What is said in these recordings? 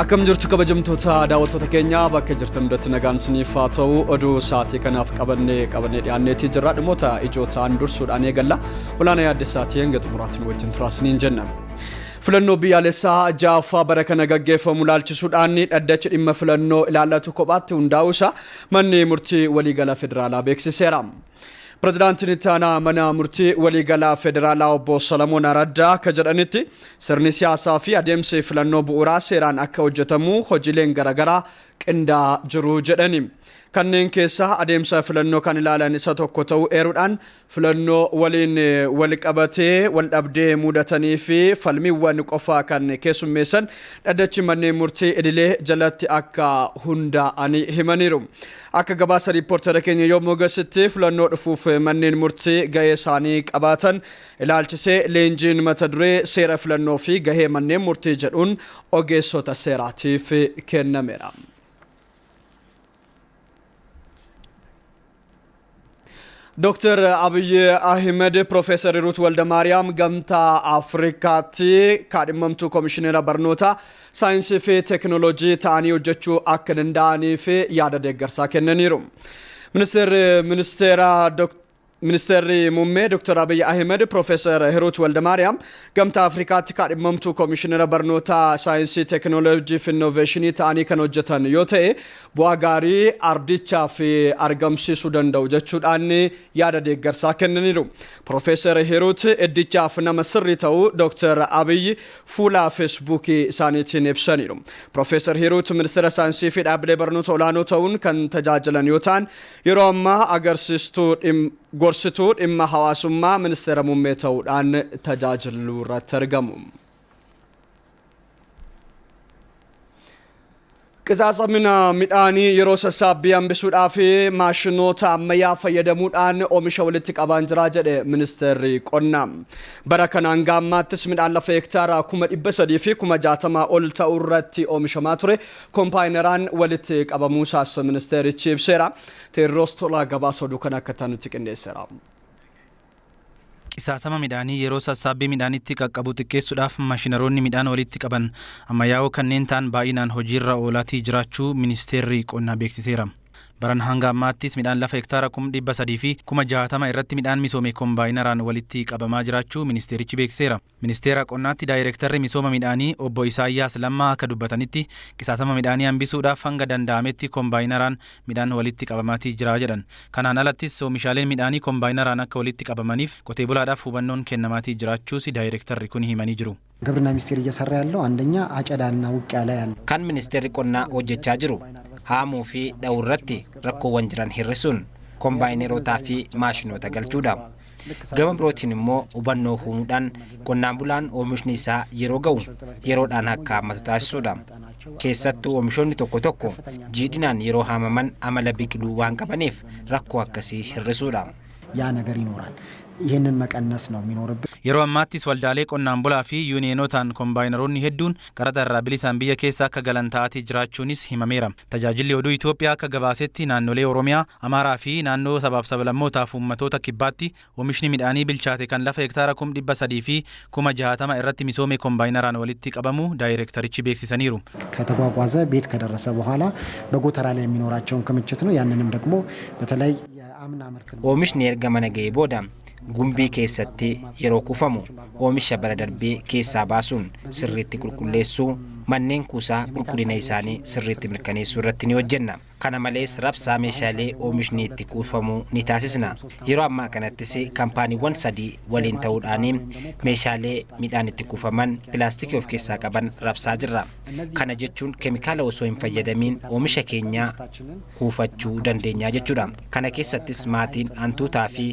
Akkam jirtu kabajamtoota daawwattoota keenya bakka jirtan hundatti nagaan isiniif haa ta'u oduu sa'aatii kanaaf qabannee dhiyaanneetii jirra dhimmoota ijootaan dursuudhaan eegalla olaanaa yaadde sa'aatii hanga xumuraatiin wajjin turaasiniin jenna. Filannoo biyyaalessaa ja'affaa bara kana gaggeeffamu laalchisuudhaan dhaddachi dhimma filannoo ilaallatu kophaatti hundaa'uusaa manni murtii waliigala federaalaa beeksiseera. Prezidaantiin Itaanaa mana murtii waliigalaa federaalaa obbo Salamoon Araddaa akka jedhanitti sirni siyaasaa fi adeemsi filannoo bu'uuraa seeraan akka hojjetamu hojiileen garaagaraa qindaa'aa jiru jedhani. Kanneen keessaa adeemsa filannoo kan ilaalan isa tokko ta'uu eeruudhaan filannoo waliin wal qabatee wal dhabdee mudatanii fi falmiiwwan qofaa kan keessummeessan dhaddachi manneen murtii idilee jalatti akka hundaa'anii himaniiru. Akka gabaasa riippoortera keenya yommuu gasitti filannoo dhufuuf manneen murtii gahee isaanii qabaatan ilaalchisee leenjiin mata duree seera filannoo fi gahee manneen murtii jedhuun ogeessota seeraatiif kennameera. Dr. Abiy Ahmed Professor Ruut Waldamaariyaam gamtaa Afrikaatti kaadhimamtuu komishinera barnoota saayinsii fi teekinooloojii ta'anii hojjechuu akka danda'aniif yaada deeggarsaa kennaniiru. Ministeerri muummee Dr. Abiy Ahmed Professor Ruut Waldamaariyaam gamtaa Afrikaatti kaadhimamtuu komishinera barnoota saayinsii teekinooloojii fi innoveeshinii ta'anii kan hojjetan yoo ta'e bu'aa gaarii ardichaa fi argamsiisuu danda'u jechuudhaan yaada deeggarsaa kennaniiru. Professor Ruut iddichaaf nama sirrii ta'uu Dr. Abiy fuula feesbuukii isaaniitiin ibsaniiru. Professor Ruut ministeera saayinsii fi dhaabbilee barnoota olaanoo ta'uun kan tajaajilan yoo ta'an yeroo ammaa gorsituu dhimma hawaasummaa ministeera muummee ta'uudhaan tajaajiluu irratti argamu. Qisaasamina midhaanii yeroo sassaabbii hambisuudhaaf maashinoota ammayyaa fayyadamuudhaan oomisha walitti qaban jira jedhe ministeerri qonnaa. Bara kanaan gaammaattis midhaan lafa hektaara 300 fi 60 ol ta'u irratti oomishamaa ture koompaayineraan walitti qabamuusaas ministeerichi ibseera. Teerroos Tolaa gabaasa oduu kana akka ta'an nutti qindeesseera. Qisaasama midhaanii yeroo sassaabbii midhaanitti qaqqabu xiqqeessuudhaaf maashinaroonni midhaan walitti qaban ammayyaa'oo kanneen ta'an baay'inaan hojiirra oolaatii jiraachuu ministeerri qonnaa beeksiseera. Baran hanga ammaattis midhaan lafa hektaara 300 fi 60 irratti midhaan misoome kombaayineraan walitti qabamaa jiraachuu ministeerichi beeksiseera. Ministeera qonnaatti daayirektarri misooma midhaanii obbo Isaayyaas Lammaa akka dubbatanitti qisaasama midhaanii hambisuudhaaf hanga danda'ametti kombaayineraan midhaan walitti qabamaatii jira jedhan. Kanaan alattis oomishaaleen midhaanii kombaayineraan akka walitti qabamaniif qotee bulaadhaaf hubannoon kennamaatii jiraachuus daayirektarri kun himanii jiru. ግብርና ሚኒስቴር እየሰራ ያለው አንደኛ አጨዳና ውቂያ ላይ ያለው kan ministeerri qonnaa hojjechaa jiru haamuu fi dha'uurratti rakkoowwan jiran hir'isuun kombaayinerotaa fi maashinoota galchuudha. Gama birootiin immoo hubannoo uumuudhaan qonnaan bulaan oomishni isaa yeroo ga'u yeroodhaan akka hammatu taasisuudha. Keessattuu oomishoonni tokko tokko jiidhinaan yeroo haamaman amala biqiluu waan qabaniif rakkoo akkasii hir'isuudha. ያ ነገር ይኖራል ይሄንን መቀነስ ነው የሚኖርብን. Yeroo ammaattis waldaalee qonnaan bulaa fi yuuniyeenotaan kombaayineroonni hedduun qarata irraa bilisaan biyya keessa akka galan ta'aatii jiraachuunis himameera. Tajaajilli oduu Itoophiyaa akka gabaasetti naannolee Oromiyaa, Amaaraa fi naannoo sabaaf sablammootaaf uummattoota kibbaatti oomishni midhaanii bilchaate kan lafa hektaara 300 fi 60 irratti misoome kombaayineraan walitti qabamu daayirektarichi beeksisaniiru. ከተጓጓዘ ቤት ከደረሰ በኋላ በጎተራ ላይ የሚኖራቸውን ክምችት ነው ያንንም ደግሞ በተለይ የአምና ምርት oomishni erga mana ga'ee booda gumbii keessatti yeroo kuufamu oomisha bara darbee keessaa baasuun sirriitti qulqulleessuu manneen kuusaa qulqullina isaanii sirriitti mirkaneessuu irratti ni hojjenna. Kana malees rabsaa meeshaalee oomishni itti kuufamu ni taasisna. Yeroo ammaa kanattis kaampaaniiwwan 3 waliin ta'uudhaan meeshaalee midhaan itti kuufaman pilaastikii of keessaa qaban rabsaa jirra. Kana jechuun keemikaala osoo hin fayyadamiin oomisha keenya kuufachuu dandeenya jechuudha. Kana keessattis maatiin hantuutaa fi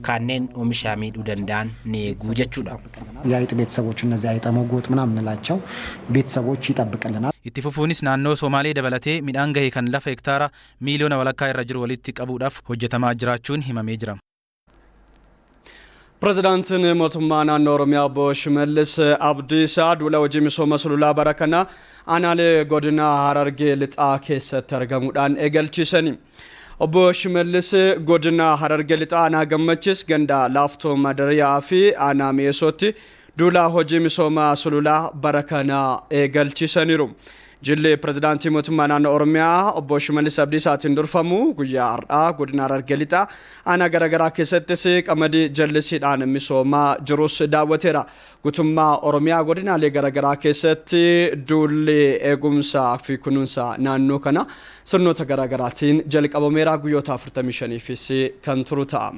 kanneen oomisha miidhuu danda'an ni eeguu jechuudha. የአይጥ ቤተሰቦች እነዚህ አይጠ ሞጎጥ ምናምን እንላቸው ቤተሰቦች ይጠብቅልናል። Itti fufuunis naannoo Somaalee dabalatee midhaan gahee kan lafa hektaara miiliyoona walakkaa irra jiru walitti qabuudhaaf hojjetamaa jiraachuun himamee jira. Prezidaantiin mootummaa naannoo Oromiyaa obbo Shimallis Abdiisaa duula hojii misooma sululaa bara kana aanaalee godina Harargee lixaa keessatti argamuudhaan eegalchiisani. Obbo Shimallis godina Harargee lixaa aanaa Gammachis ganda Laaftoo Madariyaa fi aanaa Mi'eessootti duula hojii misooma sululaa bara kana eegalchiisaniiru. Jilli Pireezidaantii Mootummaa Naannoo Oromiyaa obbo Shimallis Abdiisaatiin durfamu guyyaa har'aa godina Harargee Lixaa aanaa garaagaraa keessattis qamadii jallisiidhaan misoomaa jirus daawwateera. Guutummaa Oromiyaa godinaalee garaagaraa keessatti duulli eegumsaa fi kunuunsa naannoo kana sirnoota garaagaraatiin jalqabameera guyyoota 45fis kan turu ta'a.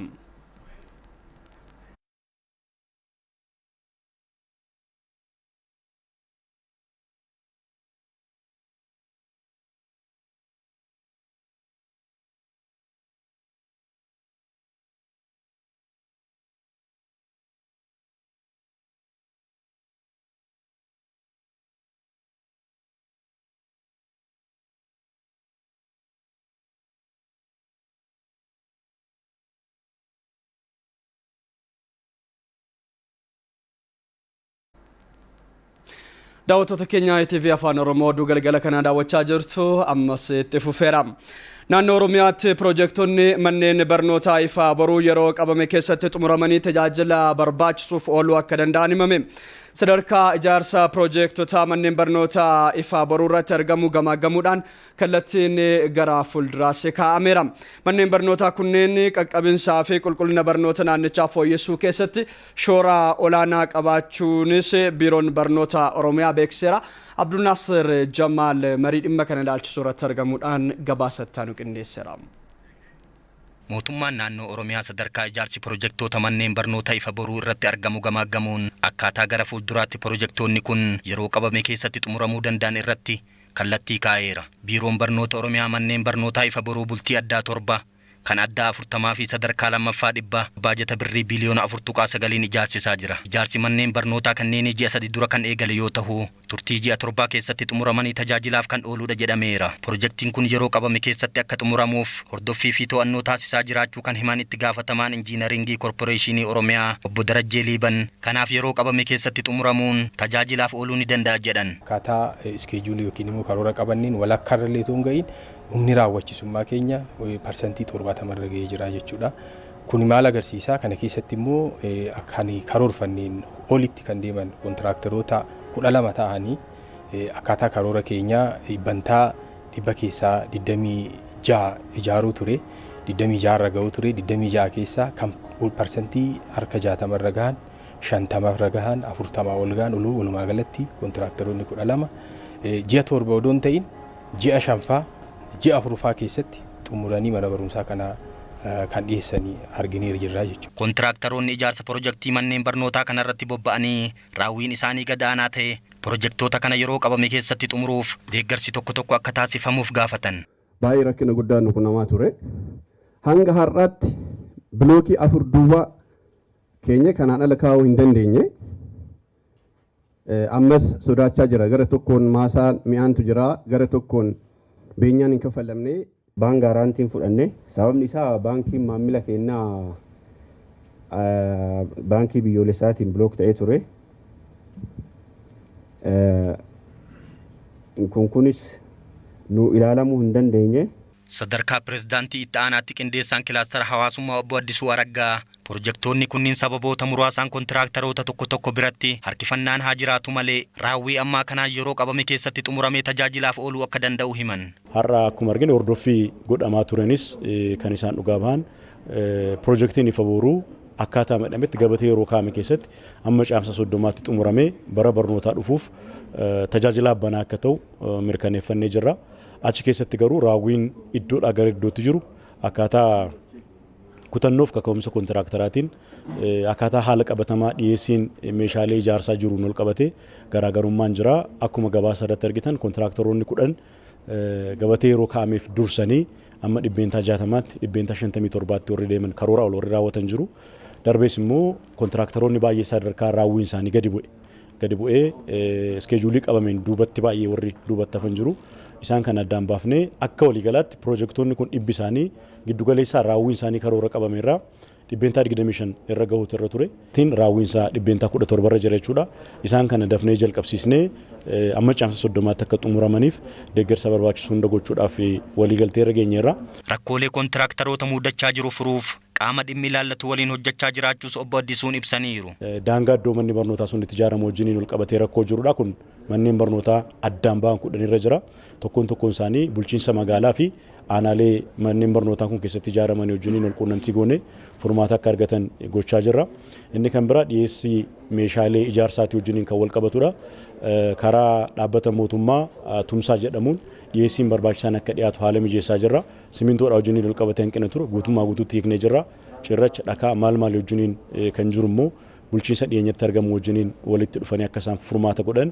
Daawwattoota keenya TV Afaan Oromoo oduu galgala kana daawwachaa jirtu ammas itti fufeera. Naannoo Oromiyaatti piroojektonni manneen barnootaa ifaa boruu yeroo qabame keessatti xumuramanii tajaajila barbaachisuuf ooluu akka danda'an himame. Sadarkaa ijaarsa piroojektota manneen barnootaa ifaa boruu irratti argamu gamaaggamuudhaan kallattiin gara fuulduraatti kaa'ameera. Manneen barnootaa kunneen qaqqabinsaa fi qulqullina barnoota naannichaa fooyyessuu keessatti shoora olaanaa qabaachuunis biiroon barnoota Oromiyaa beeksiseera. Abdulnaasir Jamaal marii dhimma kana ilaalchisuu irratti argamuudhaan gabaasa qindeesseera. Mootummaan naannoo Oromiyaa sadarkaa ijaarsi piroojektota manneen barnootaa ifa boruu irratti argamu gamaaggamuun akkaataa gara fuulduraatti piroojektonni kun yeroo qabame keessatti xumuramuu danda'an irratti kallattii kaa'eera. Biiroon barnoota Oromiyaa manneen barnootaa ifa boruu bultii addaa 7 kan addaa 40 fi sadarkaa lammaffaa 100 baajata birrii biliyoona 4.9 ijaarsisaa jira. Ijaarsi manneen barnootaa kanneen ji'a 3 dura kan eegale yoo ta'u turtii ji'a 7 keessatti xumuramanii tajaajilaaf kan ooluudha jedhameera. Piroojeektiin kun yeroo qabame keessatti akka xumuramuuf hordoffii fi to'annoo taasisaa jiraachuu kan himan itti gaafatamaan injiinaringii korporeeshinii Oromiyaa obbo Darajjee Liiban kanaaf yeroo qabame keessatti xumuramuun tajaajilaaf ooluu ni danda'a jedhan. Akkaataa iskeejuulii yookiin immoo karoora qabaniin walakkaa irra leetoon ga'iin humni raawwachisummaa keenya parsantii 70 irra ga'ee jira jechuudha. Kun maal agarsiisa? Kana keessatti immoo akkaan karoorfanneen olitti kan deeman kontiraaktaroota 12 ta'anii akkaataa karoora keenyaa dhibbantaa dhibba keessaa 26 ijaaruu ture, 26 irra ga'uu ture, 26 keessaa kan parsantii harka 60 irra gahan, 50 irra gahan, 40 ol gahan walumaa galatti kontiraaktaroonni 12 ji'a 7 odoon ta'in ji'a 5 ji'a 4 keessatti xumuranii mana barumsaa kana kan dhiyeessanii argineerra jirra jechuudha. Kontiraaktaroonni ijaarsa piroojeektii manneen barnootaa kanarratti bobba'anii raawwiin isaanii gadaanaa ta'e piroojeektoota kana yeroo qabame keessatti xumuruuf deeggarsi tokko akka taasifamuuf gaafatan. Baay'ee rakkina guddaa nu quunnamaa ture. Hanga har'aatti bilookii 4 duwwaa keenya kanaan ala kaa'uu hin dandeenye. Ammas sodaachaa jira. Gara tokkoon maasaa mi'aantu jira. Gara tokkoon beenyaan hin kaffalamne. Baan gaaraantiin fudhanne sababni isaa baankiin maamila keenyaa baankii biyyoolessaatiin bilook ta'ee ture. Kunis nu ilaalamuu hin dandeenye. Sadarkaa pireezidaantii itti aanaatti qindeessaan kilaastara hawaasummaa obbo Addisuu Araggaa piroojeektoonni kunniin sababoota muraasaan kontiraaktaroota tokko biratti harkifannaan haa jiraatu malee raawwii ammaa kanaan yeroo qabame keessatti xumuramee tajaajilaaf ooluu akka danda'u himan. Har'a akkuma arginu hordoffii godhamaa turanis kan isaan dhugaa bahan piroojeektiin ifa boruu akkaataa madhametti gabatee yeroo kaa'ame keessatti amma caamsa 30tti xumuramee bara barnootaa dhufuuf tajaajilaaf banaa akka ta'u mirkaneeffannee jirra. Achi keessatti garuu raawwiin iddoodhaa gara iddootti jiru akkaataa kutannoof kaka'umsa kontiraaktaraatiin akkaataa haala qabatamaa dhiyeessiin meeshaalee ijaarsaa jiruun ol qabatee garaagarummaan jira. Akkuma gabaasa irratti argitan kontiraaktaroonni 10 gabatee yeroo kaa'ameef dursanii amma 60tti 57tti warri deeman karoora ol warri raawwatan jiru. Darbees immoo kontiraaktaroonni baay'ee sadarkaa raawwiin isaanii gadi bu'ee iskeejuulii qabameen duubatti baay'ee warri duubatti hafan jiru. Isaan kan addaan baafnee akka waliigalaatti piroojeektoonni kun dhibbi isaanii giddugaleessaa raawwiin isaanii karoora qabameerraa 25 irra gahuutu irra ture. Tiin raawwiin isaa 17 irra jira jechuudha. Isaan kana dafnee jalqabsiisnee amma caamsa 30tti akka xumuramaniif deeggarsa barbaachisu hunda gochuudhaaf waliigaltee irra geenyeerra. Rakkoolee kontiraaktaroota mudachaa jiru furuuf qaama dhimmi ilaallatu waliin hojjechaa jiraachuus obbo Addisuun ibsaniiru. Daangaa iddoo manni barnootaa sun itti ijaaramu wajjiniin ol qabatee rakkoo jirudha kun manneen barnootaa addaan ba'an 10 irra jira. Tokkoon isaanii bulchiinsa magaalaa fi aanaalee manneen barnootaa kun keessatti ijaaraman wajjiniin ol quunnamtii goone furmaata akka argatan gochaa jirra. Inni kan biraa dhiyeessii meeshaalee ijaarsaatii wajjiniin kan wal qabatudha. Karaa dhaabbata mootummaa tumsaa jedhamuun dhiyeessiin barbaachisaan akka dhiyaatu haala mijeessaa jirra. Simintoodha wajjiniin ol qabatee hanqina ture guutummaa guutuutti hiiknee jirra. Cirracha dhakaa maal wajjiniin kan jiru immoo bulchiinsa dhiyeenyatti argamu wajjiniin walitti dhufanii akka isaan furmaata godhan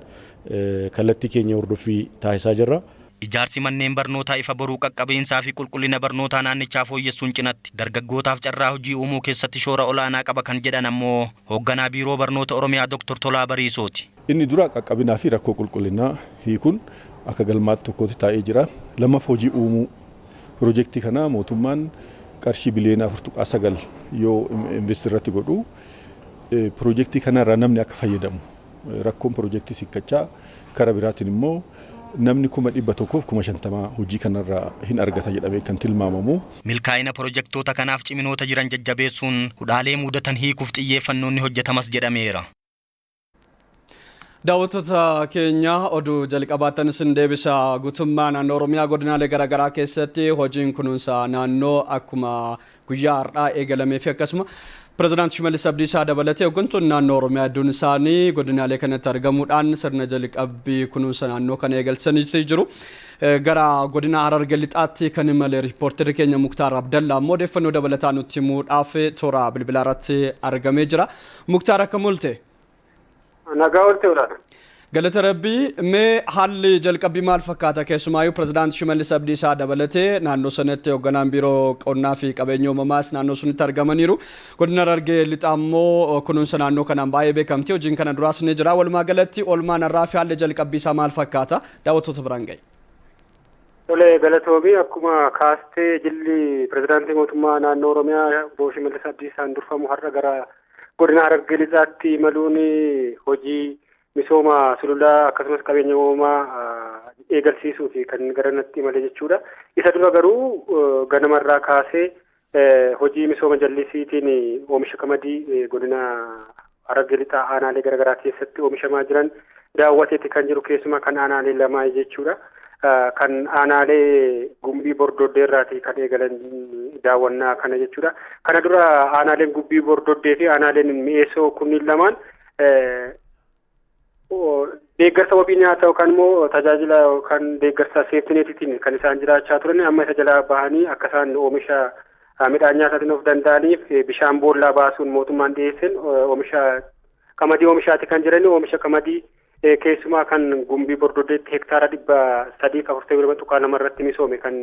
kallattii keenya hordoffii taasisaa jirra. Ijaarsi manneen barnootaa ifa boruu qaqqabeensaa fi qulqullina barnootaa naannichaa fooyyessuun cinatti dargaggootaaf carraa hojii uumuu keessatti shoora olaanaa qaba kan jedhan ammoo hoogganaa biiroo barnoota Oromiyaa Dr. Tolaa Bariisooti. Inni dura qaqqabinaa fi rakkoo qulqullinaa hiikuun akka galmaatti tokkotti taa'ee jira. Lammaaf hojii uumuu piroojeektii kana mootummaan qarshii biliyoona 4.9 yoo investi irratti godhu piroojeektii kanarraa namni akka fayyadamu rakkoon piroojeektii sikkachaa karaa biraatiin immoo namni 150,000 hojii kanarraa hin argata jedhamee kan tilmaamamu. Milkaa'ina piroojeektoota kanaaf ciminoota jiran jajjabeessuun hudhaalee mudatan hiikuuf xiyyeeffannoon hojjetamas jedhameera. Daawwattoota keenya oduu jalqabaatan sin deebisa guutummaa naannoo Oromiyaa godinaalee garaagaraa keessatti hojiin kunuunsa naannoo akkuma guyyaa har'aa eegalamee fi akkasuma Pireezidaantii Shimallis Abdiisaa dabalatee hooggantoonni naannoo Oromiyaa hedduun isaanii godinaalee kanatti argamuudhaan sirna jalqabbii kunuunsa naannoo kana eegalsanii jiru. Gara godina Harargee lixaatti kan imale riippoorteri keenya Muktaar Abdallaa immoo odeeffannoo dabalataa nutti himuudhaaf toora bilbilaa irratti argamee jira. Muktaar akkam oolte? Nagaa oolte olaana. Galata Rabbii mee haalli jalqabbii maal fakkaata keessumaayyuu Pireezidaantii Shimallis Abdiisaa dabalatee naannoo sanatti hoogganaan biiroo qonnaa fi qabeenya uumamaas naannoo sunitti argamaniiru. Godina Harargee lixaa immoo kunuunsa naannoo kanaan baay'ee beekamti. Hojiin kana duraas ni jira. Walumaa galatti oolmaan irraa fi haalli jalqabbii isaa maal fakkaata? Daawwattoota biraan gahe. Tole galatoomi akkuma kaastee jilli Pireezidaantii mootummaa naannoo Oromiyaa obbo Shimallis Abdiisaan durfamu har'a gara godina Harargee lixaatti imaluun hojii misooma sululaa akkasumas qabeenya uumamaa eegalsiisuuti kan garanatti imale jechuudha. Isa dura garuu ganamarraa kaasee hojii misooma jallisiitiin oomisha qamadii godina Harargee lixaa aanaalee garaagaraa keessatti oomishamaa jiran daawwateeti kan jiru keessumaa kan aanaalee lamaa jechuudha. Kan aanaalee gumbii bordoddeerraati kan eegalan daawwannaa kana jechuudha. Kana dura aanaaleen gumbii bordoddee fi aanaaleen mi'eessoo kunniin lamaan deeggarsa wabii nyaataa yookaan immoo tajaajila yookaan deeggarsa seeftineetitiin kan isaan jiraachaa turan amma isa jalaa bahanii akka isaan oomisha midhaan nyaataatiin of danda'aniif bishaan boollaa baasuun mootummaan dhiyeessan oomisha qamadii oomishaati kan jiran oomisha qamadii keessumaa kan gumbii bordoddeetti hektaara 342 irratti misoome kan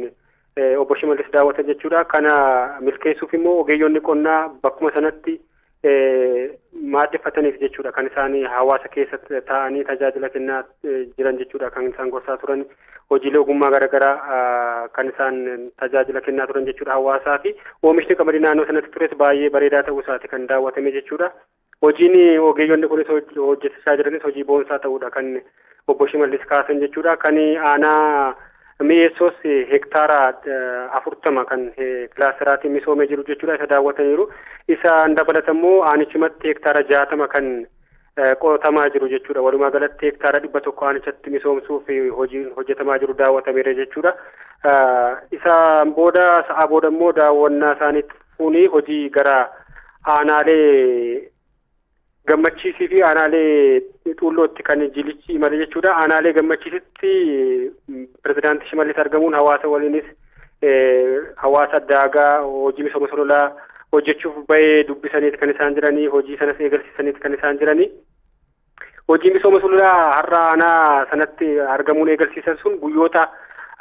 obbo Shimallis daawwatan jechuudha. Kana milkeessuuf immoo ogeeyyoonni qonnaa bakkuma sanatti maaddeeffataniif jechuudha kan isaan hawaasa keessatti taa'anii tajaajila kennaa jiran jechuudha kan isaan gorsaa turan hojiilee ogummaa garaagaraa kan isaan tajaajila kennaa turan jechuudha hawaasaa fi oomishni qamadii naannoo sanatti tures baay'ee bareedaa ta'uu isaati kan daawwatame jechuudha. Hojiin ogeeyyoonni kunis hojjechaa jiranis hojii boonsaa ta'uudha kan obbo Shimallis kaasan jechuudha. Kan aanaa mi'eessoos hektaara 40 kan kilaasteraatiin misoomee jiru jechuudha isa daawwataniiru. Isaan dabalatammoo aanichumatti hektaara 60 kan qotamaa jiru jechuudha. Walumaa galatti hektaara 100 aanichatti misoomsuuf hojiin hojjetamaa jiru daawwatameera jechuudha. Isaan booda sa'a booda immoo daawwannaa isaaniitti fuunii hojii gara aanaalee gammachiisii fi aanaalee xuullootti kan jilichi imale jechuudha. Aanaalee gammachiisitti Pireezidaantii Shimallis argamuun hawaasa waliinis hawaasa daagaa hojii misooma sululaa hojjechuuf bahee dubbisaniiti kan isaan jiranii hojii sanas eegalsiisaniiti kan isaan jiranii. Hojii misooma sululaa har'a aanaa sanatti argamuun eegalsiisan sun guyyoota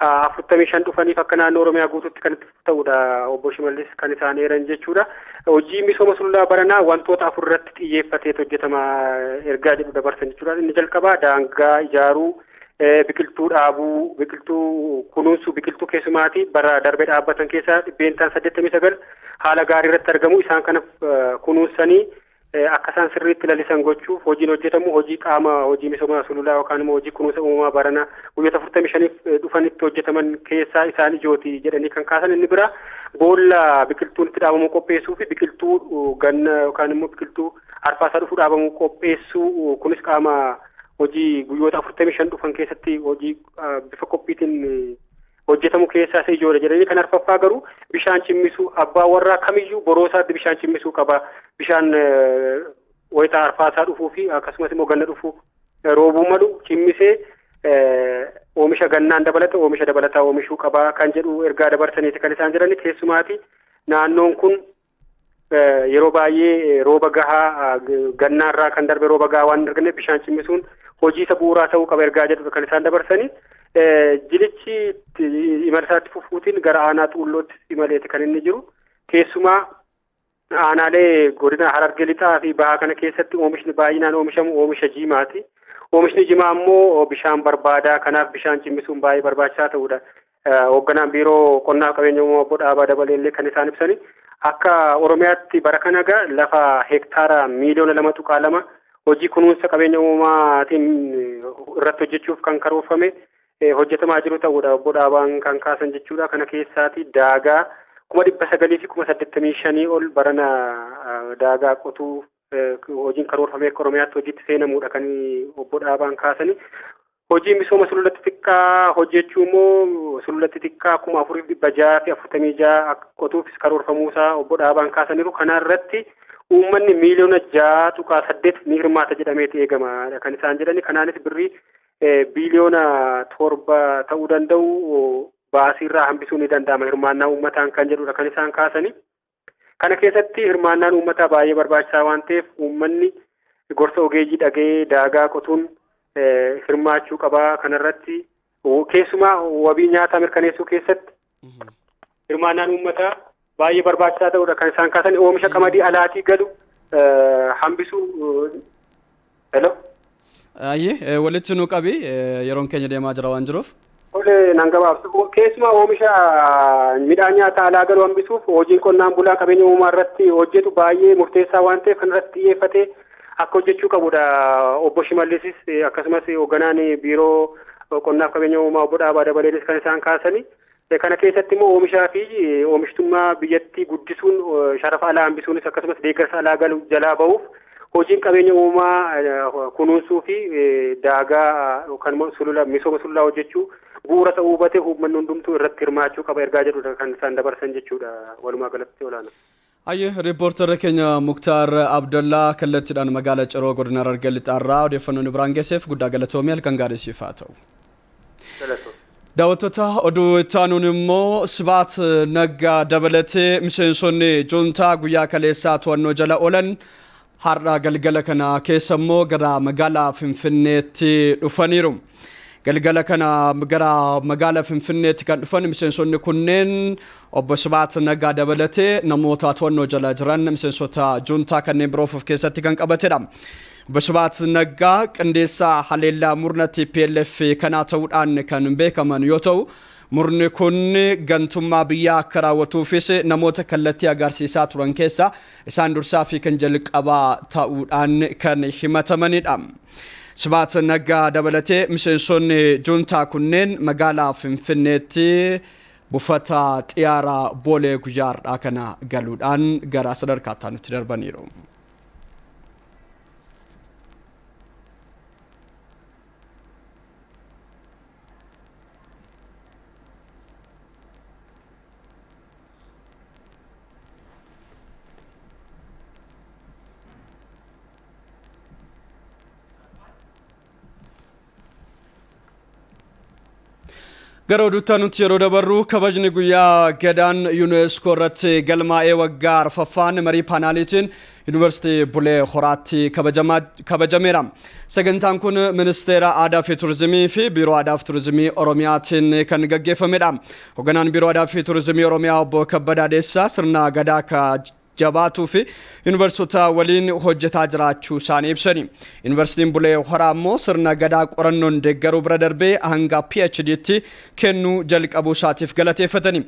45 dhufaniif akka naannoo Oromiyaa guutuutti kan itti ta'udha obbo Shimallis kan isaan eeran jechuudha. Hojii misooma sululaa baranaa wantoota 4 irratti xiyyeeffatee hojjetamaa ergaa jedhu dabarsan jechuudha. Inni jalqabaa daangaa ijaaruu, biqiltuu dhaabuu, biqiltuu kunuunsuu, biqiltuu keessumaatii bara darbee dhaabbatan keessaa 89 haala gaarii irratti argamu isaan kana kunuunsanii akka isaan sirriitti lalisan gochuuf hojiin hojjetamu hojii qaama hojii misooma sululaa yookaan immoo hojii kunuunsa uumamaa barana guyyoota 45 dhufanitti hojjetaman keessaa isaan ijooti jedhanii kan kaasan. Inni bira boolla biqiltuun itti dhaabamu qopheessuu fi biqiltuu ganna yookaan immoo biqiltuu arfaasaa dhufuu dhaabamu qopheessuu kunis qaama hojii guyyoota 45 dhufan keessatti hojii bifa qophiitiin hojjetamu keessaa isa ijoollee jedhanii kan arfaffaa garuu bishaan cimmisuu abbaa warraa kamiyyuu boroosaatti bishaan cimmisuu qaba. Bishaan wayitaa arfaasaa dhufuu fi akkasumas immoo ganna dhufuu roobuu malu cimmisee oomisha gannaan oomisha dabalataa oomishuu qaba kan jedhu ergaa dabarsaniiti kan isaan jedhani. Keessumaati naannoon kun yeroo baay'ee rooba gahaa gannaarraa kan darbe rooba gahaa waan hin arganneef bishaan cimmisuun hojii isa bu'uuraa ta'uu qaba ergaa jedhu kan isaan dabarsani. Jilichi imala isaatti fufuutiin gara aanaa Xuullootti imaleeti kan inni jiru. Keessumaa aanaalee godina Harargee lixaa fi bahaa kana keessatti oomishni baay'inaan oomishamu oomisha jimaati. Oomishni jimaa immoo bishaan barbaadaa kanaaf bishaan cimmisuun baay'ee barbaachisaa ta'udha. Hoogganaan biiroo qonnaa qabeenya uumamaa obbo Dhaabaa Dabaleellee kan isaan ibsani. Akka Oromiyaatti bara kana lafa hektaara miliyoona 2.2 hojii kunuunsa qabeenya uumamaatiin irratti hojjechuuf kan karoorfame hojjetamaa jiru ta'udha. Obbo Dhaabaan kan kaasan jechuudha. Kana keessaati daagaa 900 fi 85 ol barana daagaa qotuu hojiin karoorfame akka Oromiyaatti hojiitti seenamuudha kan obbo Dhaabaan kaasani. Hojii misooma sululatti xiqqaa hojjechuu immoo sululatti xiqqaa 4,646 qotuufis karoorfamuusaa obbo Dhaabaan kaasaniiru. Kana irratti uummanni miliyoona 6.8 ni hirmaata jedhameeti eegama kan isaan jedhani. Kanaanis birrii biliyoona 7 ta'uu danda'u baasiirraa hambisuu ni danda'ama hirmaannaa uummataan kan jedhudha kan isaan kaasani. Kana keessatti hirmaannaan uummataa baay'ee barbaachisaa waan ta'eef uummanni gorsa ogeeyyii dhaga'ee daagaa qotuun hirmaachuu qabaa. Kanarratti keessumaa wabii nyaataa mirkaneessuu keessatti hirmaannaan uummataa baay'ee barbaachisaa ta'udha kan isaan kaasan. Oomisha qamadii alaatii galu hambisuu. Hello. Ayyee walitti nu qabi yeroon keenya deemaa jira waan jiruuf. Ole nan gabaabsu keessumaa oomisha midhaan nyaataa alaa galu hambisuuf hojiin qonnaan bulaa qabeenya uumamaa irratti hojjetu baay'ee murteessaa waan ta'eef kanarratti xiyyeeffatee akka hojjechuu qabudha. Obbo Shimallisis akkasumas hoogganaan biiroo qonnaaf qabeenya uumamaa obbo Dhaabaa Dabaleelis kan isaan kaasani. Kana keessatti immoo oomishaa fi oomishtummaa biyyattii guddisuun sharafa alaa hambisuunis akkasumas deeggarsa alaa galu jalaa bahuuf hojiin qabeenya uumamaa kunuunsuu fi daagaa yookaan misooma sululaa hojjechuu bu'uura ta'uu hubatee uummanni hundumtuu irratti hirmaachuu qaba ergaa jedhudha kan isaan dabarsan jechuudha walumaa galatti olaana. Ayyee riippoortara keenya Muktaar Abdallaa kallattiidhaan magaalaa Ciroo godina Harargee lixaarraa odeeffannoo nu biraan geesseef guddaa galatoomii halkan gaarii siif haa ta'u. Daawwattoota oduu itti aanuun immoo Sibaat Naggaa dabalatee miseensonni juuntaa guyyaa kaleessaa to'annoo jala oolan har'a galgala kana keessa immoo gara magaalaa Finfinneetti dhufaniiru. Galgala kana gara magaalaa Finfinneetti kan dhufan miseensonni kunneen obbo Sibaat Naggaa dabalatee namoota to'annoo jala jiran miseensota juuntaa kanneen biroof of keessatti kan qabatedha. Obbo Sibaat Naggaa qindeessaa haleellaa murna TPLF kanaa ta'uudhaan kan beekaman yoo ta'u murni kun gantummaa biyyaa akka raawwatuufis namoota kallattii agarsiisaa turan keessa isaan dursaa fi kan jalqabaa ta'uudhaan kan himatamanidha. Sibaat Naggaa dabalatee miseensonni juuntaa kunneen magaalaa Finfinneetti buufata xiyyaara Boolee guyyaadhaa kana galuudhaan gara sadarkaatti nutti darbaniiru. Gara oduutti nuti yeroo dabarru kabajni guyyaa gadaan UNESCO irratti galmaa'ee waggaa arfaffaan marii paanaaliitiin Yuunivarsiitii Bulee Horaatti kabajameera. Sagantaan kun Ministeera Aadaa fi Turizimii fi Biiroo Aadaa fi Turizimii Oromiyaatiin kan gaggeeffamedha. Hoogganaan Biiroo Aadaa fi Turizimii Oromiyaa obbo Kabbadaa Deessaa sirna gadaa jabaatuu fi yuunivarsiitota waliin hojjetaa jiraachuu isaanii ibsani. Yuunivarsiitiin Bulee Horaa immoo sirna gadaa qorannoon deeggaruu bira darbee hanga PhD'tti kennuu jalqabuu isaatiif galateeffatani.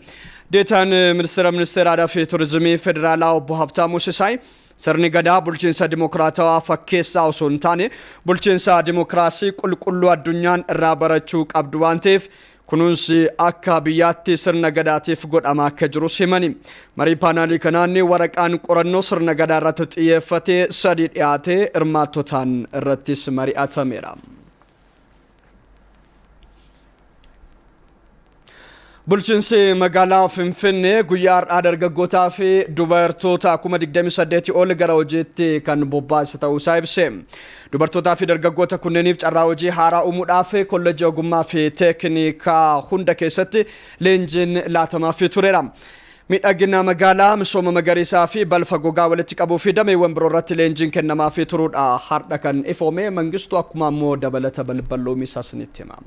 Deetaan Ministeera Aadaa fi Turizimii Federaalaa obbo Habtaamuu Sisaay sirni gadaa bulchiinsa dimokiraatawaa fakkeessaa osoo hin taane bulchiinsa dimokiraasii qulqulluu addunyaan irraa barachuu qabdu waan ta'eef kunuunsi akka biyyaatti sirna gadaatiif godhama akka jirus himani. Marii paanaalii kanaan waraqaan qorannoo sirna gadaa irratti xiyyeeffatee 3 dhiyaatee hirmaattotaan irrattis mari'atameera. Bulchiinsi magaalaa Finfinnee guyyaa har'aa dargaggootaa fi dubartoota 28 ol gara hojiitti kan bobbaase ta'uu isaa ibse. Dubartootaa fi dargaggoota kunneeniif carraa hojii haaraa uumuudhaaf kolleejii ogummaa fi teeknikaa hunda keessatti leenjiin laatamaafii tureera. Miidhagina magaalaa, misooma magariisaa fi balfa gogaa walitti qabuu fi dameewwan biroo irratti leenjiin kennamaafii turuudha har'a kan ifoome. Mangistuu akkuma ammoo dabalata balballoomii isaa sinitti hima.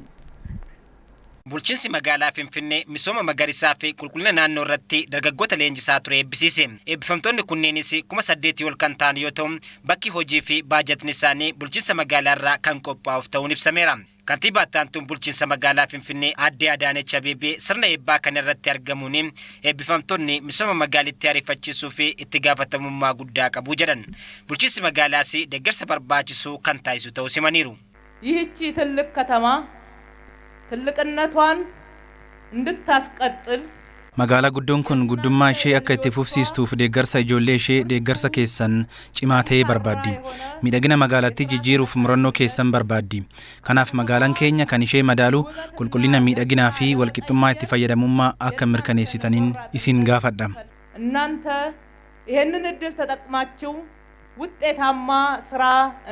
Bulchiinsi magaalaa Finfinnee misooma magariisaa fi qulqullina naannoo irratti dargaggoota leenjisaa ture eebbisiise. Eebbifamtoonni kunneenis 8,000 ol kan ta'an yoo ta'u, bakki hojii fi baajatiin isaanii bulchiinsa magaalaa irraa kan qophaa'uuf ta'uun ibsameera. Kantiibaa Taantuun bulchiinsa magaalaa Finfinnee Aadde Adaanech Abeebee sirna eebbaa kana irratti argamuun eebbifamtoonni misooma magaalittii ariifachiisuu fi itti gaafatamummaa guddaa qabu jedhan. Bulchiinsi magaalaas deeggarsa barbaachisu kan taasisu ta'uu simaniiru. ይህቺ ትልቅ ከተማ ትልቅነቷን እንድታስቀጥል Magaalaa guddoon kun guddummaa ishee akka itti fufsiistuuf deeggarsa ijoollee ishee deeggarsa keessan cimaa ta'ee barbaaddi. Miidhagina magaalattii jijjiiruuf murannoo keessan barbaaddi. Kanaaf magaalaan keenya kan ishee madaalu qulqullina miidhaginaa fi walqixxummaa itti fayyadamummaa akka mirkaneessitaniin isin gaafadha. እናንተ ይሄንን እድል ተጠቅማችሁ ውጤታማ ስራ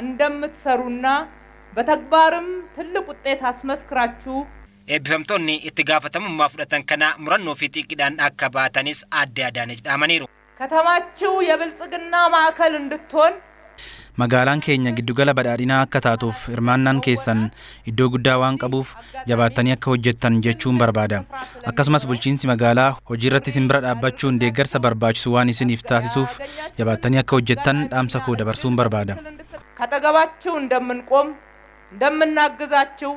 እንደምትሰሩና በተግባርም ትልቅ ውጤት አስመስክራችሁ eebbifamtoonni itti gaafatamummaa fudhatan kana murannoo fi xiqqidhaan akka baatanis Aadde Adaanech dhaamaniiru. ከተማችሁ የብልጽግና ማዕከል እንድትሆን Magaalaan keenya giddugala badhaadhinaa akka taatuuf hirmaannaan keessan iddoo guddaa waan qabuuf jabaattanii akka hojjettan jechuun barbaada. Akkasumas bulchiinsi magaalaa hojii irratti isin bira dhaabbachuun deeggarsa barbaachisu waan isiniif taasisuuf jabaattanii akka hojjettan dhaamsa koo dabarsuun barbaada. ካጠገባችሁ እንደምንቆም እንደምናግዛችሁ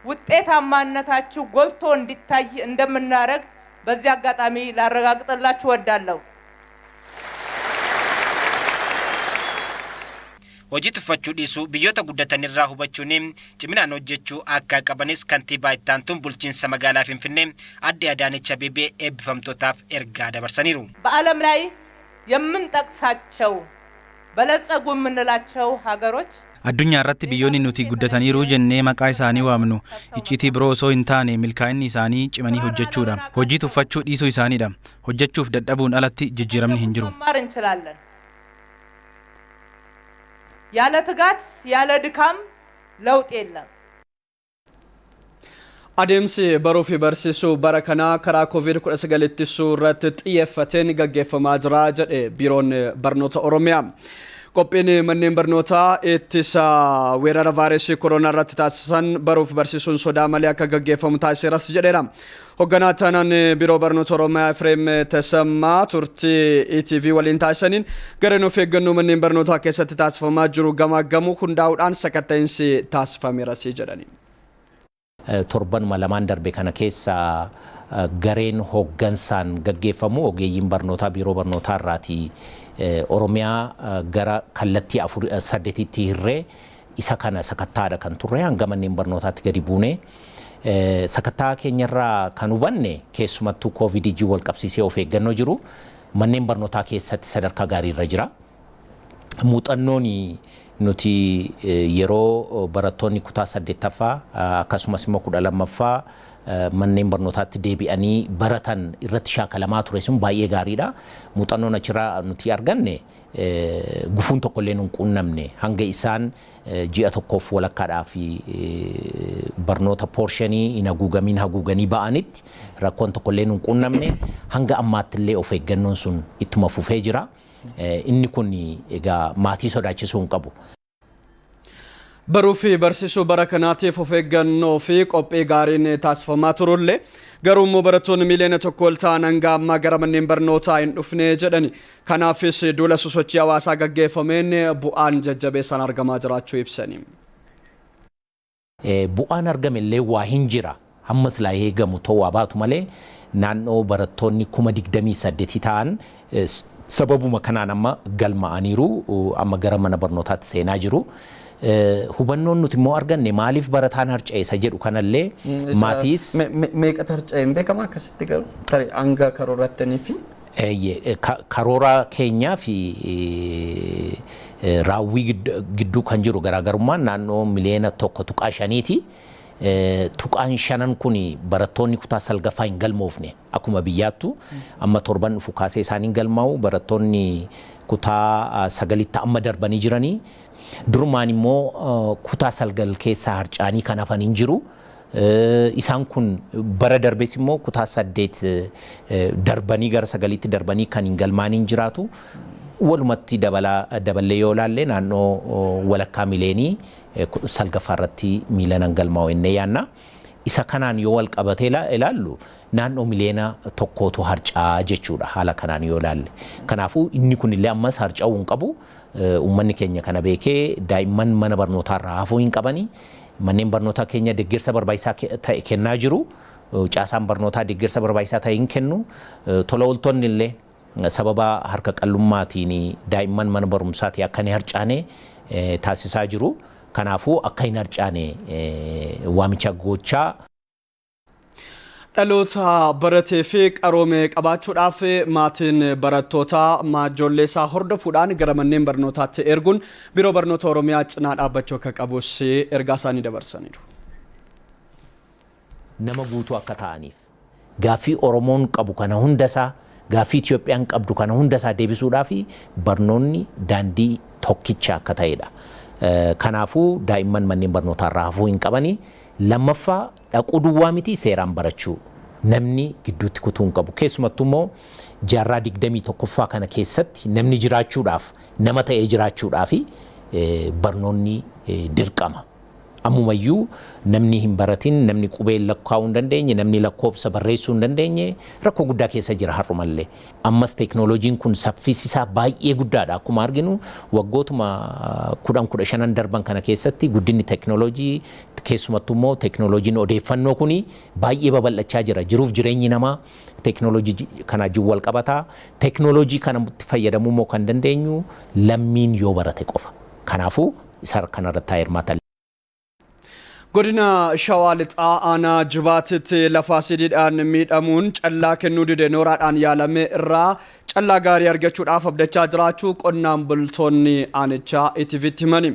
ውጤታማነታችሁ ጎልቶ እንዲታይ እንደምናረግ በዚህ አጋጣሚ ላረጋግጥላችሁ ወዳለሁ። Hojii tuffachuu dhiisuu biyyoota guddatan irraa hubachuun ciminaan hojjechuu akka qabanis kantiibaa Taantuun bulchiinsa magaalaa Finfinnee Aadde Adaanech Abeebee eebbifamtootaaf ergaa dabarsaniiru. በዓለም ላይ የምንጠቅሳቸው በለጸጉ የምንላቸው ሀገሮች Addunyaa irratti biyyoonni nuti guddataniiru jennee maqaa isaanii waamnu icciitii biroo osoo hin taane milkaa'inni isaanii cimanii hojjechuudha. Hojii tuffachuu dhiisuu isaaniidha. Hojjechuuf dadhabuun alatti jijjiiramni hin jiru. ያለ ትጋት ያለ ድካም ለውጥ የለም. Adeemsi baruu fi barsiisuu bara kanaa karaa COVID-19 ittisuu irratti xiyyeeffateen gaggeeffamaa jira jedhe Biiroon Barnoota Oromiyaa. Qophiin manneen barnootaa ittisa weerara vaayirasii koronaa irratti taasisan baruuf barsiisuun sodaa malee akka gaggeeffamu taasiseeras jedheera. Hoogganaa taanaan Biiroo Barnoota Oromiyaa Efreem Tasammaa turtii ETV waliin taasisaniin gareen of eeggannoo manneen barnootaa keessatti taasifamaa jiru gamaaggamuu hundaa'uudhaan sakatta'insi taasifameeras jedhani. Torban malamaan darbe kana keessa gareen hooggansaan gaggeeffamu ogeeyyiin barnootaa Biiroo Barnootaa irraati. Oromiyaa gara kallattii 8tti hirree isa kana sakattaadha kan turre hanga manneen barnootaatti gadi buune. Sakattaa keenyarraa kan hubanne keessumattuu COVID wal qabsiisee of eeggannoo jiru manneen barnootaa keessatti sadarkaa gaariirra jira. Muuxannoon nuti yeroo barattoonni kutaa 8ffaa akkasumas immoo 12ffaa manneen barnootaatti deebi'anii baratan irratti shaakalamaa ture sun baay'ee gaariidha. Muuxannoon achirraa nuti arganne gufuun tokkollee nun quunnamne hanga isaan ji'a tokkoof walakkaadhaaf barnoota poorshinii hin haguuganii ba'anitti rakkoon tokkollee nun quunnamne hanga ammaattillee of eeggannoon sun ittuma fufee jira. Inni kun egaa maatii sodaachisuu hin qabu. Baruu fi barsiisuu bara kanaatiif of eeggannoo fi qophii gaariin taasifamaa turullee garuu immoo barattoonni miliyoona 1 ol ta'an hanga ammaa gara manneen barnootaa hin dhufne jedhani. Kanaafis duula sosochii hawaasaa gaggeeffameen bu'aan jajjabeessaan argamaa jiraachuu ibsani. Bu'aan argamellee waa hin jira. Hammas laa eegamu ta'uu baatu malee naannoo barattoonni 28,000 ta'an sababuma kanaan amma galma'aniiru amma gara mana barnootaatti seenaa jiru. Hubannoon nuti immoo arganne maaliif barataan harca'eessa jedhu kanallee maatiis meeqa harca'een beekama akkasitti garu hanga karoorattanii fi karoora keenyaa fi raawwii gidduu kan jiru garaagarummaan naannoo miliyoona 1.5ti. tuqaan shanan kun barattoonni kutaa salgaffaa hin galmoofne akkuma biyyaattu amma torban dhufu kaasee isaan hin galmaa'u barattoonni kutaa sagalitti amma darbanii jiranii durumaan immoo kutaa sagal keessaa harcaanii kan hafan hin jiru. Isaan kun bara darbees immoo kutaa 8 darbanii gara sagalitti darbanii kan hin galmaan hin jiraatu. Walumatti daballee yoo ilaalle naannoo walakkaa mileenii salgaffaa irratti miilanan galmaa'u innee yaanna. Isa kanaan yoo wal qabatee ilaallu naannoo mileena tokkootu harcaa jechuudha haala kanaan yoo ilaalle. Kanaafuu inni kunillee ammas harca'uu hin qabu. Uummanni keenya kana beekee daa'imman mana barnootaa irraa hafuu hin qabani. Manneen barnootaa keenya deeggarsa barbaachisaa ta'e kennaa jiru. Caasaan barnootaa deeggarsa barbaachisaa ta'e hin kennu. Tola ooltonni illee sababa harka qallummaatiin daa'imman mana barumsaatii akka hin harcaane taasisaa jiru. Kanaafuu akka hin harcaane waamicha gochaa. Dhaloota baratee fi qaroome qabaachuudhaaf maatiin barattootaa ijoollee isaa hordofuudhaan gara manneen barnootaatti erguun biiroo barnoota Oromiyaa cinaa dhaabbachuu akka qabus ergaa isaanii dabarsaniiru. Nama guutuu akka ta'aniif gaaffii Oromoon qabu kana hundasaa gaaffii Itoophiyaan qabdu kana hundasaa deebisuudhaaf barnoonni daandii tokkicha akka ta'edha. Kanaafuu daa'imman manneen barnootaa irraa hafuu hin qabani. Lammaffaa dhaquu duwwaa miti seeraan barachuu namni gidduutti kutuu hin qabu. Keessumattuu immoo jaarraa 21ffaa kana keessatti namni jiraachuudhaaf nama ta'ee jiraachuudhaaf barnoonni dirqama. Ammumayyuu namni hin baratin namni qubee lakkaa'uu hin dandeenye namni lakkoobsa barreessuu hin dandeenye rakkoo guddaa keessa jira har'umallee. Ammas teeknooloojiin kun saffisisaa baay'ee guddaadha. Akkuma arginu waggootuma 10-15 darban kana keessatti guddinni teeknooloojii keessumattuu immoo teeknooloojiin odeeffannoo kun baay'ee babal'achaa jira. Jiruuf jireenyi namaa teeknooloojii kana wajjin wal qabataa. Teeknooloojii kanatti fayyadamuu immoo kan dandeenyu lammiin yoo barate qofa. Kanaafuu isa kanarratti hirmaatan. Godina Shawaa Lixaa aanaa Jibaatitti lafa asiidiidhaan miidhamuun callaa kennuu dide nooraadhaan yaalame irraa callaa gaarii argachuudhaaf abdachaa jiraachuu qonnaan bultoonni aanichaa ETV'tti himani.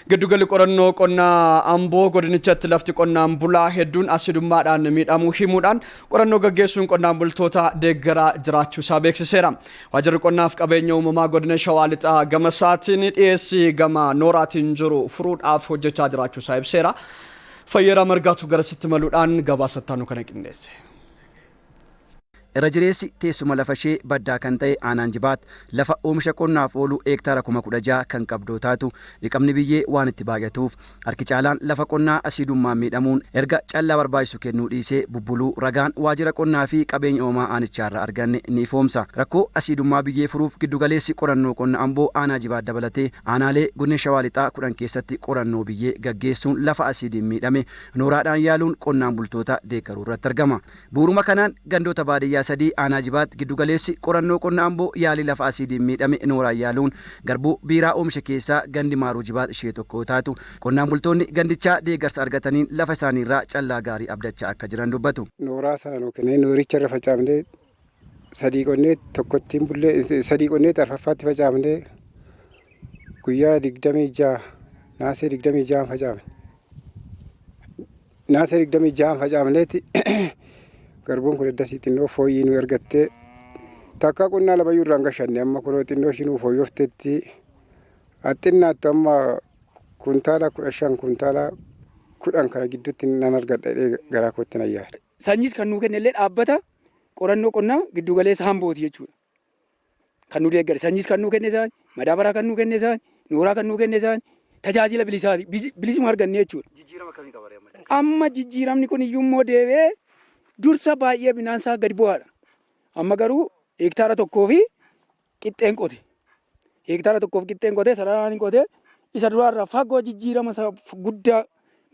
Giddugalli qorannoo qonnaa Amboo godinichatti lafti qonnaan bulaa hedduun asiidummaadhaan miidhamuu himuudhaan qorannoo gaggeessuun qonnaan bultoota deeggaraa jiraachuu isaa beeksiseera. Waajjirri qonnaaf qabeenya uumamaa godina Shawaa Lixaa gama isaatiin dhiyeessii gama nooraatiin jiru furuudhaaf hojjechaa jiraachuu isaa ibseera. Fayyeeraa Margaatu garasitti maluudhaan gabaasattaan kana qindeesse. Irra jireessi teessuma lafa ishee baddaa kan ta'e aanaan Jibaat lafa oomisha qonnaaf oolu heektaara 16,000 kan qabdoo taatu dhiqamni biyyee waan itti baay'atuuf harki caalaan lafa qonnaa asiidummaan miidhamuun erga callaa barbaachisu kennuu dhiisee bubbuluu ragaan waajjira qonnaa fi qabeenya uumamaa aanichaarraa arganne ni ifoomsa. Rakkoo asiidummaa biyyee furuuf giddugaleessi qorannoo qonna Amboo aanaa Jibaat dabalatee aanaalee godina Shawaa Lixaa 10 keessatti qorannoo biyyee gaggeessuun lafa asiidiin miidhame nooraadhaan yaaluun qonnaan bultoota deeggaruu irratti argama. Bu'uuruma kanaan gandoota baadiyyaa sadii aanaa Jibaat giddugaleessi qorannoo qonna Amboo yaalii lafa asiidiin miidhame nooraan yaaluun garbuu biiraa oomisha keessaa gandi maaruu Jibaat ishee tokko taatu qonnaan bultoonni gandichaa deeggarsa argataniin lafa isaaniirraa callaa gaarii abdachaa akka jiran dubbatu. Nooraa sana nuu kennee nooricha irra facaafnee sadii qonnee tokkottiin bullee sadii qonnee arfaffaatti facaafnee guyyaa 26 naasee 26 facaafne. Naasee 26 facaafneeti garbuun kun edda xinnoo fooyyii nu ergattee takka qonnaa lama irraan gashanne amma kunoo xinnoo shinuu fooyyoftetti axxinnaattu amma kuntaala 15 kuntaala 10 kana gidduutti nan argadha garaa kootti nan yaada. Sanyiis kan nuu kennellee dhaabbata qorannoo qonnaa giddugaleessa Ambooti jechuudha. Kan nu deeggare sanyiis kan nuu kenne isaan madaabaraa kan nuu kenne isaan nooraa kan nuu kenne isaan tajaajila bilisaati bilisuma arganne jechuudha. Jijjiirama akkamii qabare amma jijjiiramni kun iyyuu immoo deebi'ee dursa baay'ee bineensaa gadi bu'aadha. Amma garuu heektaara tokkoo fi qixxeen qote. Heektaara tokkoof qixxeen qote sararaan qote isa duraarraa fagoo jijjiirama guddaa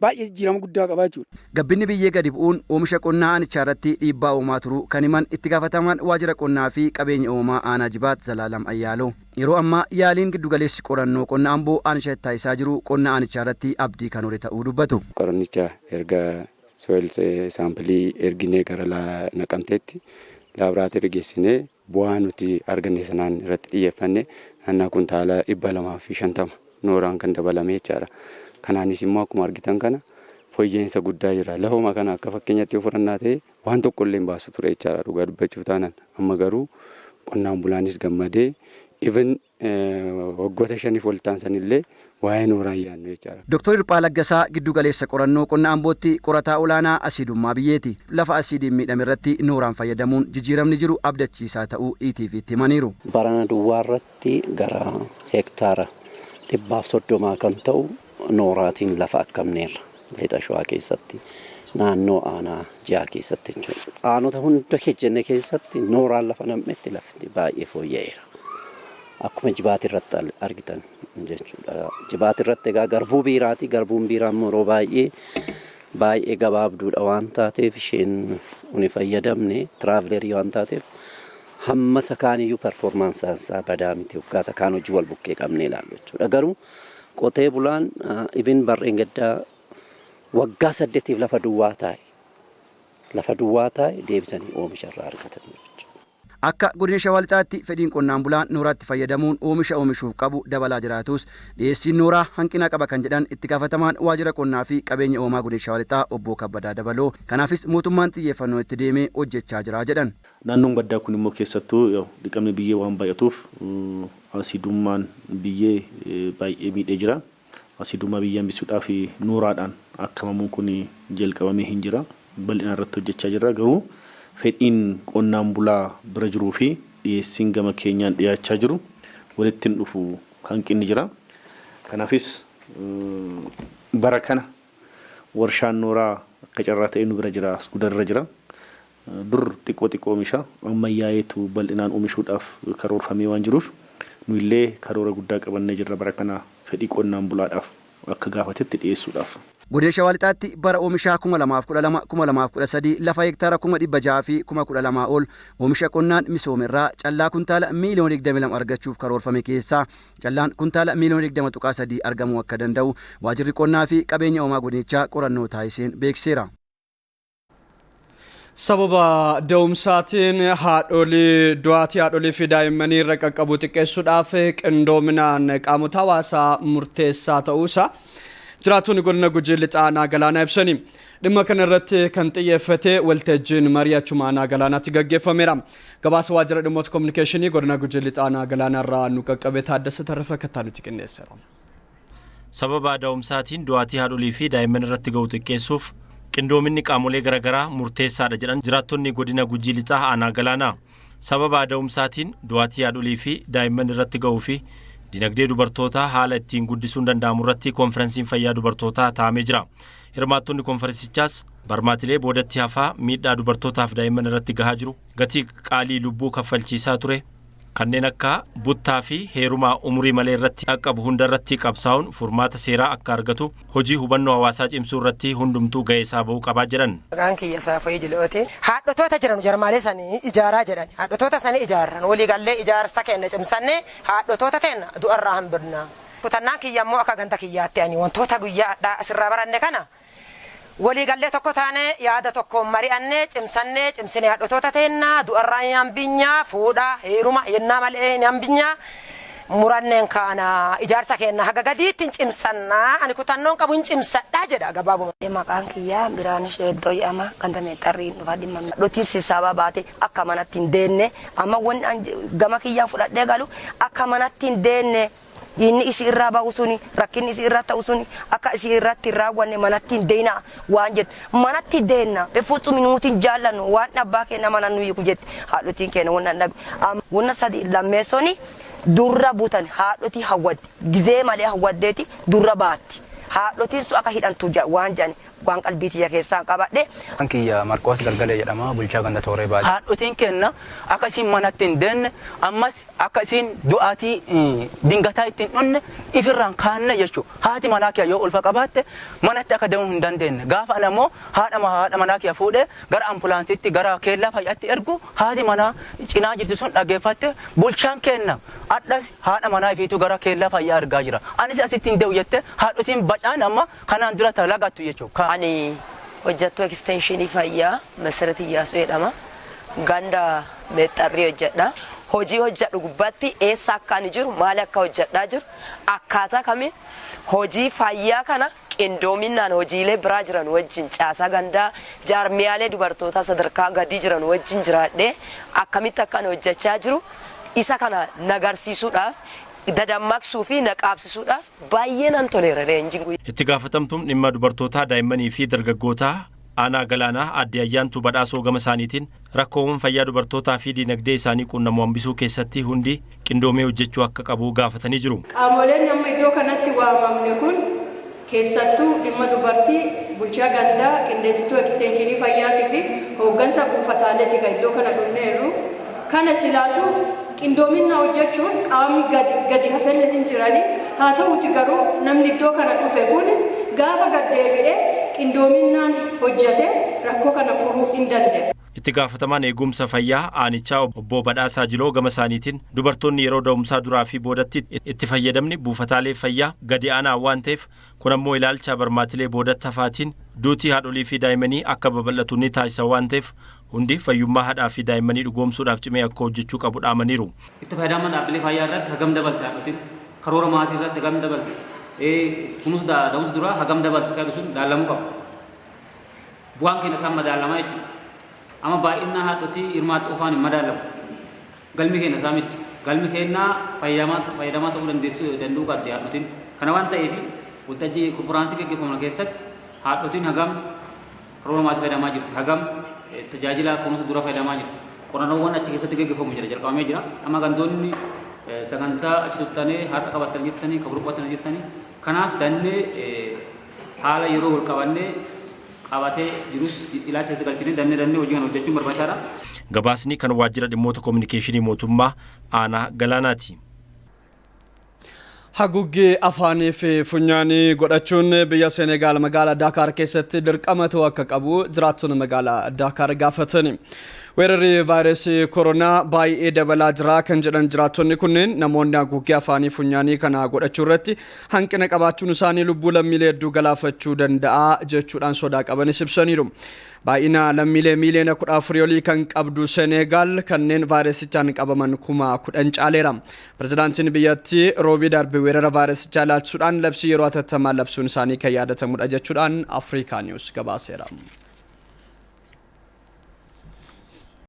baay'ee jijjiirama guddaa qaba jechuudha. Gabbinni biyyee gadi bu'uun oomisha qonnaa aanichaa irratti dhiibbaa uumaa turuu kan himan itti gaafatamaan waajjira qonnaa fi qabeenya uumamaa aanaa Jibaat Zalaalam Ayyaaloo. Yeroo ammaa yaaliin giddugaleessi qorannoo qonna Amboo aanicha taasisaa jiru qonna aanichaa irratti abdii kan hore ta'uu dubbatu. Qorannicha erga soil saampilii erginee gara Naqamteetti laaboraatoorii geessinee bu'aa nuti arganne sanaan irratti xiyyeeffanne naannaa kuntaala 250 nooraan kan dabalame jechaadha. Kanaanis immoo akkuma argitan kana fooyya'insa guddaa jira. Lafuma kana akka fakkeenyatti yoo fudhannaa ta'e waan tokko illee hin baasu ture jechaadha dhugaa dubbachuuf taanaan. Amma garuu qonnaan bulaanis gammadee even waggoota 5 ol ta'an sanillee waa'ee nooraa yaannu jechaadha. Dr. Hirphaa Laggasaa giddu galeessa qorannoo qonna Ambootti qorataa olaanaa asiidummaa biyyeeti. Lafa asiidiin miidhame irratti nooraan fayyadamuun jijjiiramni jiru abdachiisaa ta'uu ETV'tti himaniiru. Barana duwwaa irratti gara hektaara 130 kan ta'u nooraatiin lafa akkamneerra lixa shawaa keessatti naannoo aanaa ja'a keessatti jechuudha. Aanota hunda kejjenne keessatti nooraan lafa nam'etti lafti baay'ee fooyya'eera. Akkuma jibaati irratti argitan jechuudha. Jibaati irratti egaa garbuu biiraati. Garbuun biiraa immoo baay'ee gabaabduudha waan taateef isheen uni fayyadamne tiraavilerii waan taateef hamma sakaaniyyuu performaansaan isaa badaa miti. Hoggaa sakaan hojii wal bukkee qabnee ilaallu jechuudha. Garuu qotee bulaan ibin barreen gaddaa waggaa 8 lafa duwwaa taa'e deebisanii oomisha irraa argatan jechuudha. Akka godina Shawaa Lixaatti fedhiin qonnaan bulaan nooraatti fayyadamuun oomisha oomishuuf qabu dabalaa jiraatus dhiyeessiin nooraa hanqina qaba kan jedhan itti gaafatamaan waajjira qonnaa fi qabeenya uumamaa godina Shawaa Lixaa obbo Kabbadaa Dabaloo. Kanaafis mootummaan xiyyeeffannoo itti deemee hojjechaa jira jedhan. Naannoon baddaa kun immoo keessattuu dhiqamni biyyee waan baay'atuuf asiidummaan biyyee baay'ee miidhee jira. Asiidummaa biyyee hambisuudhaaf nooraadhaan akkamamuun kun jalqabamee hin jira. Bal'inaan irratti hojjechaa jirra. Garuu fedhiin qonnaan bulaa bira jiruu fi dhiyeessiin gama keenyaan dhiyaachaa jiru walitti hin dhufu hanqinni jira. Kanaafis bara kana warshaan nooraa akka carraa ta'e nu bira jira, as gudarra jira. Dur xiqqoo oomisha ammayyaa'eetu bal'inaan oomishuudhaaf karoorfamee waan jiruuf nu illee karoora guddaa qabannee jirra bara kana fedhii qonnaan bulaadhaaf akka gaafatetti dhiyeessuudhaaf. Godina Shawaa Lixaatti bara oomishaa 2012-2013 lafa hektaara 600 fi 12,000 ol oomisha qonnaan misoomerraa callaa kuntaala miiliyoona 22 argachuuf karoorfame keessaa callaan kuntaala miiliyoona 20.3 argamuu akka danda'u waajjirri qonnaa fi qabeenya uumamaa godinichaa qorannoo taasiseen beeksiseera. Sababa da'umsaatiin du'aatii haadholii fi daa'immanii irra qaqqabu xiqqeessuudhaaf qindoominaan qaamota hawaasaa murteessaa ta'uusaa jiraattonni godina Gujii Lixaa Naagalaanaa ibsanii. Dhimma kana irratti kan xiyyeeffate waltajjiin mari'achuu Naagalaanaatti gaggeeffameera. Gabaasa waajjira dhimmoota kominikeeshinii godina Gujii Lixaa Naagalaanaa irraa nu qaqqabe Taaddasa Tarrafa Kattaanutti qindeesseera. Sababa da'umsaatiin du'aatii haadholii fi daa'imman irratti ga'u xiqqeessuuf qindoominni qaamolee garaagaraa murteessaadha jedhan jiraattonni godina Gujii Lixaa Naagalaanaa. Sababa da'umsaatiin du'aatii haadholii fi daa'imman irratti ga'uu fi dinagdee dubartootaa haala ittiin guddisuun danda'amu irratti konferensiin fayyaa dubartootaa taa'amee jira. Hirmaattonni konferensichaas barmaatilee boodatti hafaa miidhaa dubartootaaf daa'imman irratti gahaa jiru, gatii qaalii lubbuu kaffalchiisaa ture, kanneen akka buttaa fi heerumaa umurii malee irratti qaqqabu hunda irratti qabsaa'uun furmaata seeraa akka argatu hojii hubannoo hawaasaa cimsuu irratti hundumtuu ga'ee isaa ba'uu qabaa jiran. Maqaan kiyya Saafayii Jilooti. Haadhotoota jiran jarmaalee sanii ijaaraa jedhan. Haadhotoota sanii ijaaran walii gallee ijaarsa kenna cimsannee haadhotoota kenna du'arraa hambirna. Kutannaan kiyya immoo akka ganta kiyyaatti ani wantoota guyyaadhaa asirraa baranne kana walii gallee tokko taane yaada tokko mari'annee cimsinee haadhotoota teenna du'arraa hambinyaa fuudhaa heeruma yennaa malee hambinyaa muranneen kana ijaarsa kenna haga gadiitti cimsannaa ani kutannoon qabu cimsadhaa jedha gabaabuma. Maqaan kiyyaa Biraanis Eddoo jedhama kan meexxarriin dhufa dhimma dhotiirsi sababa baate akka manatti hin deenne amma wanni gama kiyyaan fudhadhee galu akka manatti hin deenne. Inni isi irraa ba'u suni rakkinni isi irraa ta'u suni akka isi irratti raawwanne manatti hin deena waan jedhu manatti deena befuutu minuutiin jaallannu waan abbaa keenya mana nuyi ku jette haadhotiin keenya wanna sadi lammeessoni durra buutan haadhotii hawwadde gizee malee hawwaddeeti durra baatti haadhotiin su akka hidhantu waan jedhani waan qalbiitii keessaa qabadhe. Kiyya Marqoos Galgalee jedhama bulchaa ganda Tooree Baadiyyaa. Haadhotiin keenya akka isin manatti hin deenne ammas akka isin du'aatii dingataa ittiin dhunne ifirraan kaanne jechuudha. Haati manaa kiyya yoo ulfa qabaatte manatti akka deemuu hin dandeenye. Gaafa ana immoo haadha manaa kiyya fuudhee gara ambulaansiitti gara keellaa fayyaatti ergu haati manaa cinaa jirti sun dhaggeeffatte bulchaan keenya addas haadha manaa ifiitu gara keellaa fayyaa ergaa jira. Anis asitti hin deemu jette haadhotiin bacaan amma kanaan dura talagattu jechuudha. Ani hojjattuu ekstenshinii fayyaa Masarat Iyyaasuu jedhama. Ganda meexxarrii hojjedha. Hojii hojjedhu gubbaatti eessa akka ani jiru maali akka hojjedhaa jiru akkaataa kamiin hojii fayyaa kana qindoominaan hojiilee biraa jiran wajjin caasaa gandaa jaarmiyaalee dubartoota sadarkaa gadii jiran wajjin jiraadhee akkamitti akkan hojjechaa jiru isa kana nagarsiisuudhaaf dadammaqsuu fi naqaabsisuudhaaf baay'ee nan toleera leenjiin guyyaa. Itti gaafatamtuun dhimma dubartootaa daa'immanii fi dargaggootaa aanaa galaanaa aadde ayyaantuu badhaasoo gama isaaniitiin rakkoowwan fayyaa dubartootaa fi dinagdee isaanii quunnamuu hambisuu keessatti hundi qindoomee hojjechuu akka qabu gaafatanii jiru. Qaamoleen amma iddoo kanatti waamamne kun keessattuu dhimma dubartii bulchaa gandaa qindeessituu ekstenshinii fayyaatii fi hooggansa buufataalee kan iddoo kana dhufneerru kana silaatu qindoomina hojjechuuf qaamni gadi hafelle hin jirani haa ta'uuti garuu namni iddoo kana dhufe kun gaafa gaddeebi'ee qindoominaan hojjete rakkoo kana furuu hin danda'u. Itti gaafatamaan eegumsa fayyaa aanichaa obbo Badhaasaa Jiloo gama isaaniitiin dubartoonni yeroo da'umsaa duraa fi boodatti itti fayyadamni buufataalee fayyaa gadi aanaa waan ta'eef kun ammoo ilaalcha barmaatilee boodatti hafaatiin duutii haadholii fi daa'immanii akka babal'atu ni taasisa waan ta'eef hundi fayyummaa haadhaa fi daa'immanii dhugoomsuudhaaf cimee akka hojjechuu qabu dhaamaniiru. Itti fayyadaman dhaabbilee fayyaa irratti hagam dabalte haadhotiin karoora maatii irratti hagam dabalte kunuunsa da'umsa duraa hagam dabalte kan sun laallamuu qabu. Bu'aan keenya isaan madaalamaa jechuudha. Amma baay'inaan haadhotii hirmaatti ofaan hin madaalamu. Galmi keenya isaa miti. Galmi keenya fayyadamaa ta'uu danda'uu qabdi haadhotiin. Kana waan ta'eef waltajjii konfiraansii gaggeeffamu keessatti haadhotiin hagam karoora maatii fayyadamaa jirti. Hagam tajaajila kunuunsa dura fayyadamaa jirti. Qorannoowwan achi keessatti gaggeeffamu jira jalqabamee jira. Amma gandoonni sagantaa achi tuttanii har'a qabatanii jirtanii kaburu qabatanii jirtanii. Kanaaf dannee haala yeroo wal qabannee qabatee jirus ilaalcha keessa galchine dannee hojii kana hojjechuun barbaachisaadha. Gabaasni kan waajjira dhimmoota kominikeeshinii mootummaa aanaa galaanaati. Haguuggii afaanii fi funyaanii godhachuun biyya Senegaal magaalaa Daakaar keessatti dirqama ta'uu akka qabu jiraattonni magaalaa Daakaar gaafatani. Weerarri vaayirasii koronaa baay'ee dabalaa jira kan jedhan jiraattonni kunneen namoonni haguuggii afaanii funyaanii kana godhachuu irratti hanqina qabaachuun isaanii lubbuu lammiilee hedduu galaafachuu danda'a jechuudhaan sodaa qabanis ibsaniiru. Baay'ina lammiilee miiliyoona 14 olii kan qabdu Senegaal kanneen vaayirasichaan qabaman 10,000 caaleera. Pirezidaantiin biyyattii roobii darbe weerara vaayirasichaa ilaalchisuudhaan labsii yeroo hatattamaa labsuun isaanii kan yaadatamudha jechuudhaan Afrikaa Niwus gabaaseera.